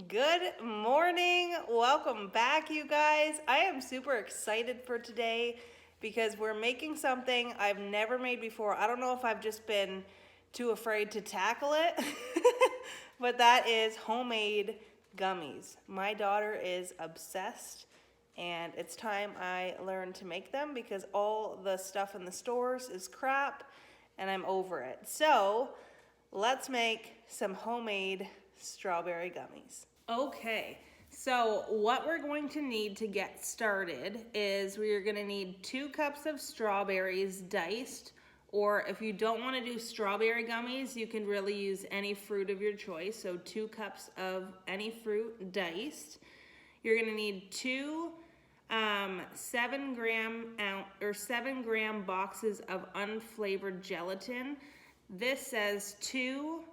Good morning. Welcome back, you guys. I am super excited for today because we're making something I've never made before. I don't know if I've just been too afraid to tackle it, but that is homemade gummies. My daughter is obsessed, and it's time I learn to make them because all the stuff in the stores is crap, and I'm over it. So let's make some homemade strawberry gummies. Okay, so what we're going to need to get started is we're going to need 2 cups of strawberries diced, or if you don't want to do strawberry gummies, you can really use any fruit of your choice. So 2 cups of any fruit diced. You're going to need 2 7 gram boxes of unflavored gelatin. This says 2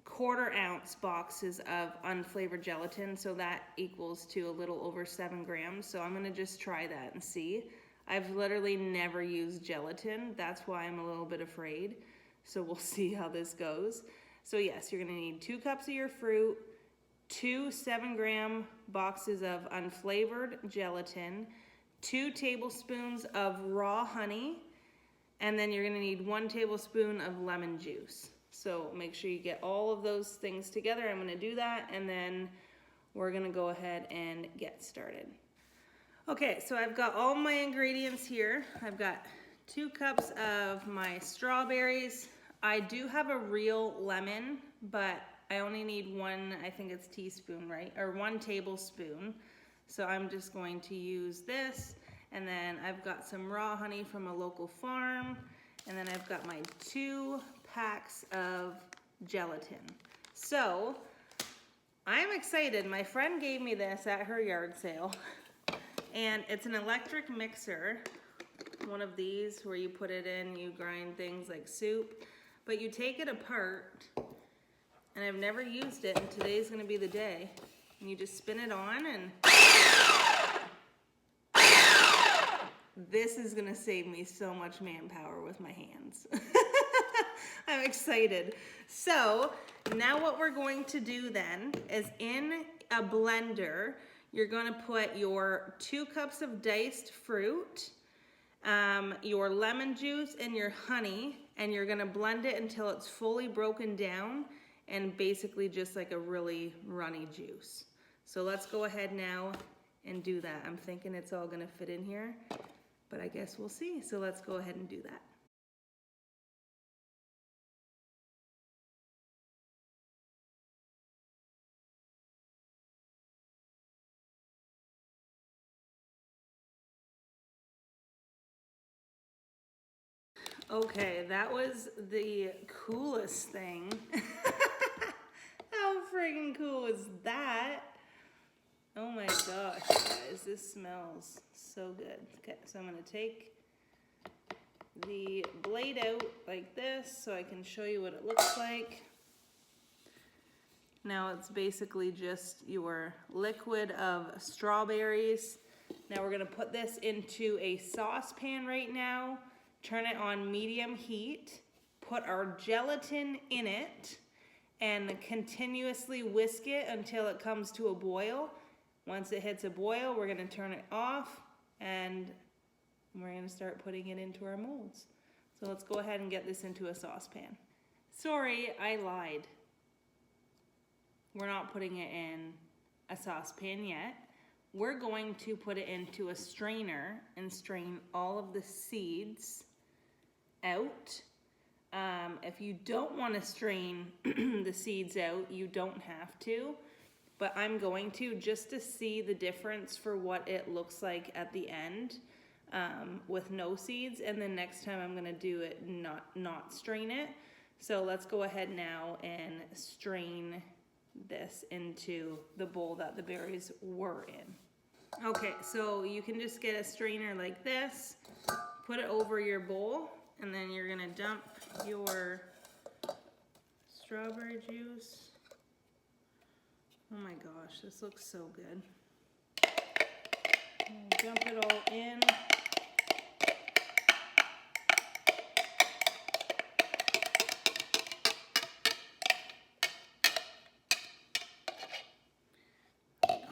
1/4 ounce boxes of unflavored gelatin, so that equals to a little over 7 grams. So I'm gonna just try that and see. I've literally never used gelatin. That's why I'm a little bit afraid. So we'll see how this goes. So yes, you're gonna need 2 cups of your fruit, 2 7-gram boxes of unflavored gelatin, 2 tablespoons of raw honey, and then you're gonna need 1 tablespoon of lemon juice. So make sure you get all of those things together. I'm gonna do that, and then we're gonna go ahead and get started. Okay, so I've got all my ingredients here. I've got 2 cups of my strawberries. I do have a real lemon, but I only need 1, I think it's teaspoon, right? Or 1 tablespoon. So I'm just going to use this. And then I've got some raw honey from a local farm. And then I've got my 2 packs of gelatin. So I'm excited. My friend gave me this at her yard sale. And it's an electric mixer. One of these where you put it in, you grind things like soup. But you take it apart. And I've never used it, and today's gonna be the day. And you just spin it on, and this is gonna save me so much manpower with my hands. I'm excited. So now what we're going to do then is in a blender, you're gonna put your 2 cups of diced fruit, your lemon juice, and your honey, and you're gonna blend it until it's fully broken down and basically just like a really runny juice. So let's go ahead now and do that. I'm thinking it's all gonna fit in here, but I guess we'll see. So let's go ahead and do that. Okay, that was the coolest thing. How freaking cool is that? Oh my gosh, guys, this smells so good. Okay, so I'm gonna take the blade out like this so I can show you what it looks like. Now it's basically just your liquid of strawberries. Now we're gonna put this into a saucepan right now, turn it on medium heat, put our gelatin in it, and continuously whisk it until it comes to a boil. Once it hits a boil, we're gonna turn it off, and we're gonna start putting it into our molds. So let's go ahead and get this into a saucepan. Sorry, I lied. We're not putting it in a saucepan yet. We're going to put it into a strainer and strain all of the seeds out. If you don't want to strain the seeds out, you don't have to, but I'm going to just to see the difference for what it looks like at the end with no seeds, and then next time I'm gonna do it not strain it. So let's go ahead now and strain this into the bowl that the berries were in. Okay, so you can just get a strainer like this, put it over your bowl, and then you're gonna dump your strawberry juice. Oh my gosh, this looks so good. Dump it all in.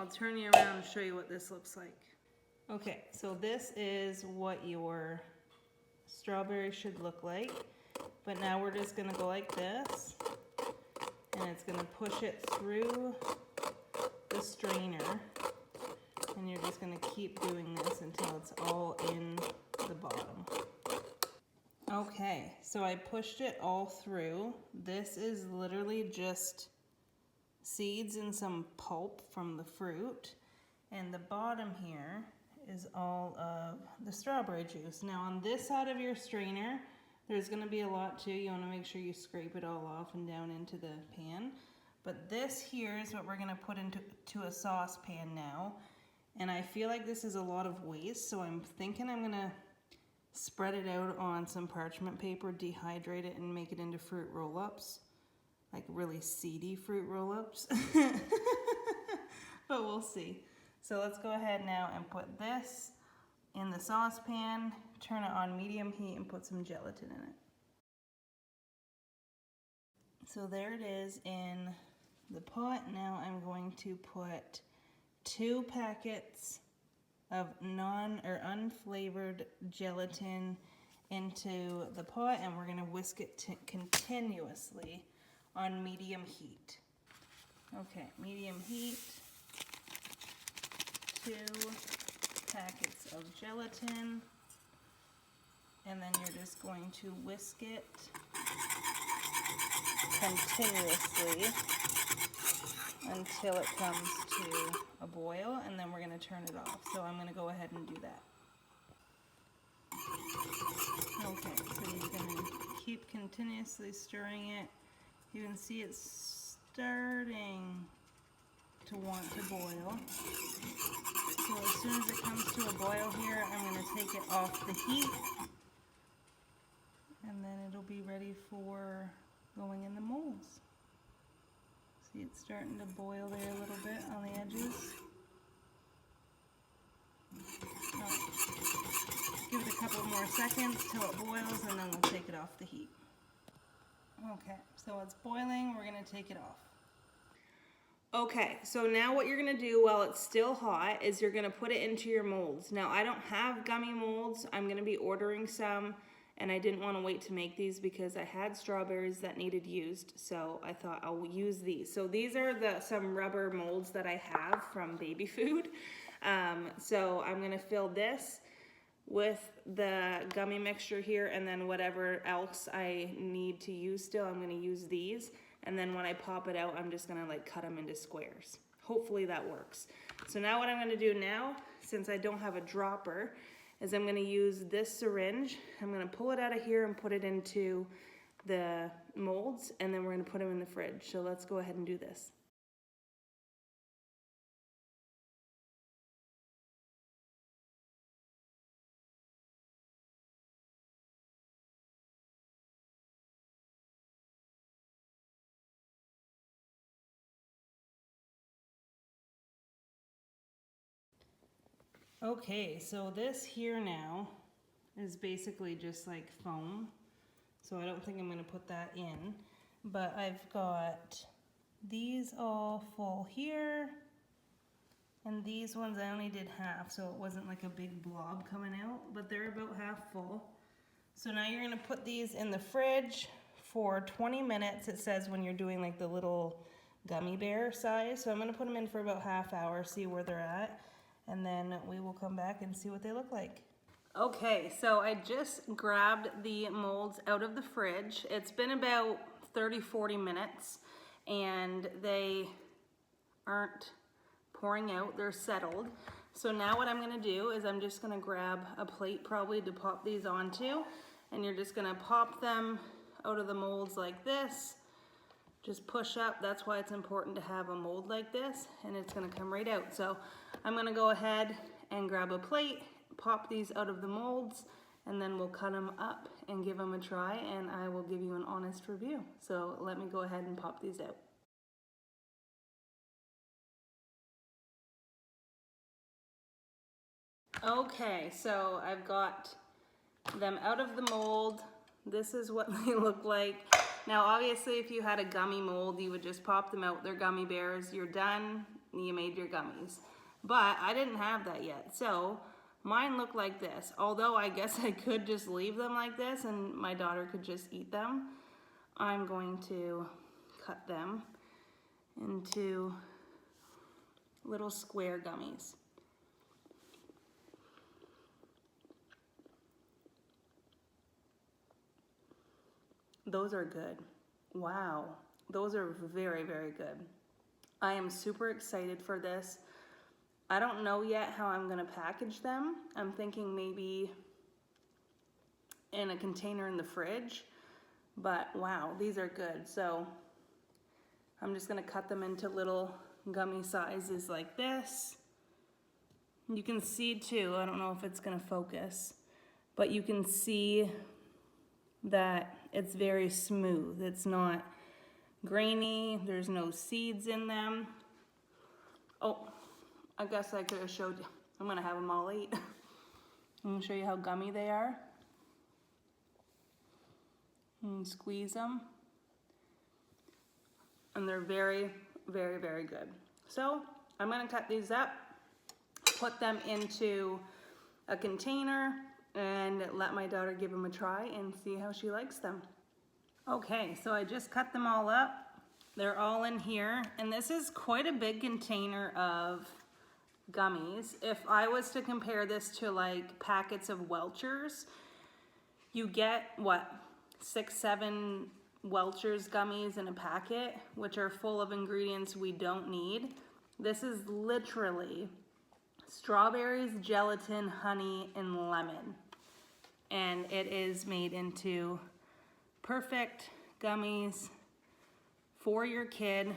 I'll turn you around and show you what this looks like. Okay, so this is what your strawberry should look like. But now we're just gonna go like this, and it's gonna push it through the strainer, and you're just gonna keep doing this until it's all in the bottom. Okay, so I pushed it all through. This is literally just seeds and some pulp from the fruit, and the bottom here is all of the strawberry juice. Now on this side of your strainer, there's gonna be a lot too. You wanna make sure you scrape it all off and down into the pan. But this here is what we're gonna put into a saucepan now. And I feel like this is a lot of waste, so I'm thinking I'm gonna spread it out on some parchment paper, dehydrate it, and make it into fruit roll-ups. Like really seedy fruit roll-ups. But we'll see. So let's go ahead now and put this in the saucepan, turn it on medium heat, and put some gelatin in it. So there it is in the pot. Now I'm going to put 2 packets of unflavored gelatin into the pot, and we're going to whisk it continuously on medium heat. Okay, medium heat, 2 packets of gelatin, and then you're just going to whisk it continuously until it comes to a boil, and then we're going to turn it off. So I'm going to go ahead and do that. Okay, so you're going to keep continuously stirring it. You can see it's starting to want to boil. So as soon as it comes to a boil here, I'm going to take it off the heat, and then it'll be ready for going in the molds. See, it's starting to boil there a little bit on the edges. Give it a couple more seconds till it boils, and then we'll take it off the heat. Okay, so it's boiling, we're gonna take it off. Okay, so now what you're gonna do while it's still hot is you're gonna put it into your molds. Now I don't have gummy molds, I'm gonna be ordering some, and I didn't wanna wait to make these because I had strawberries that needed used, so I thought I'll use these. So these are some rubber molds that I have from baby food. So I'm gonna fill this with the gummy mixture here, and then whatever else I need to use still, I'm gonna use these. And then when I pop it out, I'm just gonna like cut them into squares. Hopefully that works. So now what I'm gonna do now, since I don't have a dropper, is I'm gonna use this syringe. I'm gonna pull it out of here and put it into the molds, and then we're gonna put them in the fridge. So let's go ahead and do this. Okay, so this here now is basically just like foam. So I don't think I'm gonna put that in, but I've got these all full here, and these ones I only did half, so it wasn't like a big blob coming out, but they're about half full. So now you're gonna put these in the fridge for 20 minutes. It says when you're doing like the little gummy bear size. So I'm gonna put them in for about half hour, see where they're at, and then we will come back and see what they look like. Okay, so I just grabbed the molds out of the fridge. It's been about 30-40 minutes, and they aren't pouring out, they're settled. So now what I'm gonna do is I'm just gonna grab a plate probably to pop these onto, and you're just gonna pop them out of the molds like this. Just push up, that's why it's important to have a mold like this, and it's gonna come right out. So I'm gonna go ahead and grab a plate, pop these out of the molds, and then we'll cut them up and give them a try, and I will give you an honest review. So let me go ahead and pop these out. Okay, so I've got them out of the mold. This is what they look like. Now obviously if you had a gummy mold, you would just pop them out. They're gummy bears, you're done. you made your gummies. But I didn't have that yet, so mine look like this. Although I guess I could just leave them like this and my daughter could just eat them. I'm going to cut them into little square gummies. Those are good. Wow, those are very, very good. I am super excited for this. I don't know yet how I'm gonna package them. I'm thinking maybe in a container in the fridge, but wow, these are good. So I'm just gonna cut them into little gummy sizes like this. You can see too, I don't know if it's gonna focus, but you can see that it's very smooth. It's not grainy, there's no seeds in them. Oh, I guess I could have showed you. I'm gonna have them all eat. I'm gonna show you how gummy they are. And squeeze them. And they're very, very, very good. So I'm gonna cut these up, put them into a container, and let my daughter give them a try and see how she likes them. Okay, so I just cut them all up. They're all in here, and this is quite a big container of gummies. If I was to compare this to like packets of Welchers, you get what, 6-7 Welchers gummies in a packet, which are full of ingredients we don't need. This is literally strawberries, gelatin, honey, and lemon. And it is made into perfect gummies for your kid.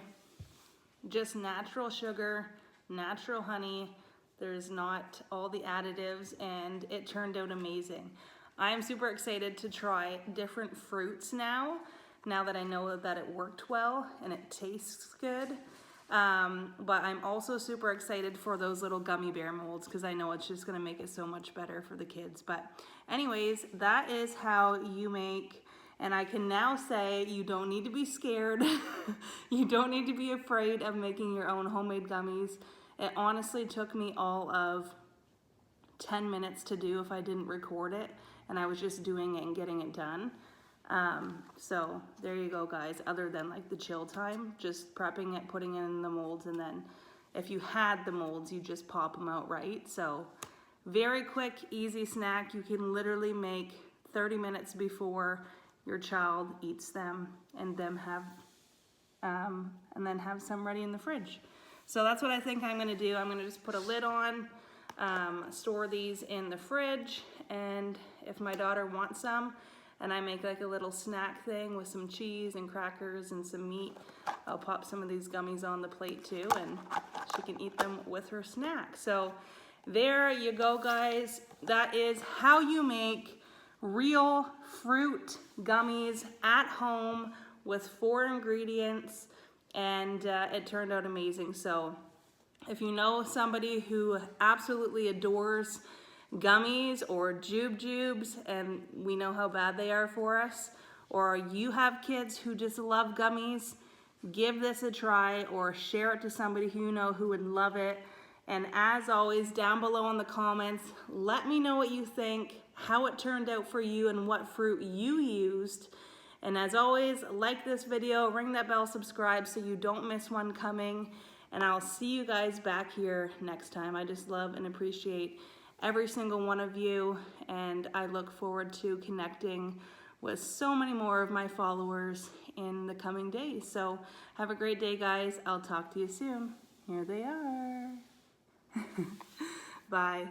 Just natural sugar, natural honey. There's not all the additives, and it turned out amazing. I am super excited to try different fruits now that I know that it worked well and it tastes good. But I'm also super excited for those little gummy bear molds because I know it's just gonna make it so much better for the kids. But anyways, that is how you make, and I can now say you don't need to be scared. You don't need to be afraid of making your own homemade gummies. It honestly took me all of 10 minutes to do if I didn't record it, and I was just doing it and getting it done. So there you go, guys. Other than like the chill time, just prepping it, putting it in the molds, and then if you had the molds, you just pop them out right. So very quick, easy snack. You can literally make 30 minutes before your child eats them, and then have some ready in the fridge. So that's what I think I'm gonna do. I'm gonna just put a lid on, store these in the fridge, and if my daughter wants some, and I make like a little snack thing with some cheese and crackers and some meat, I'll pop some of these gummies on the plate too, and she can eat them with her snack. So there you go, guys. That is how you make real fruit gummies at home with 4 ingredients, and it turned out amazing. So if you know somebody who absolutely adores gummies or jubes, and we know how bad they are for us, or you have kids who just love gummies, give this a try or share it to somebody who you know who would love it. And as always, down below in the comments, let me know what you think, how it turned out for you, and what fruit you used. And as always, like this video, ring that bell, subscribe so you don't miss one coming, and I'll see you guys back here next time. I just love and appreciate every single one of you, and I look forward to connecting with so many more of my followers in the coming days. So have a great day, guys. I'll talk to you soon. Here they are. Bye.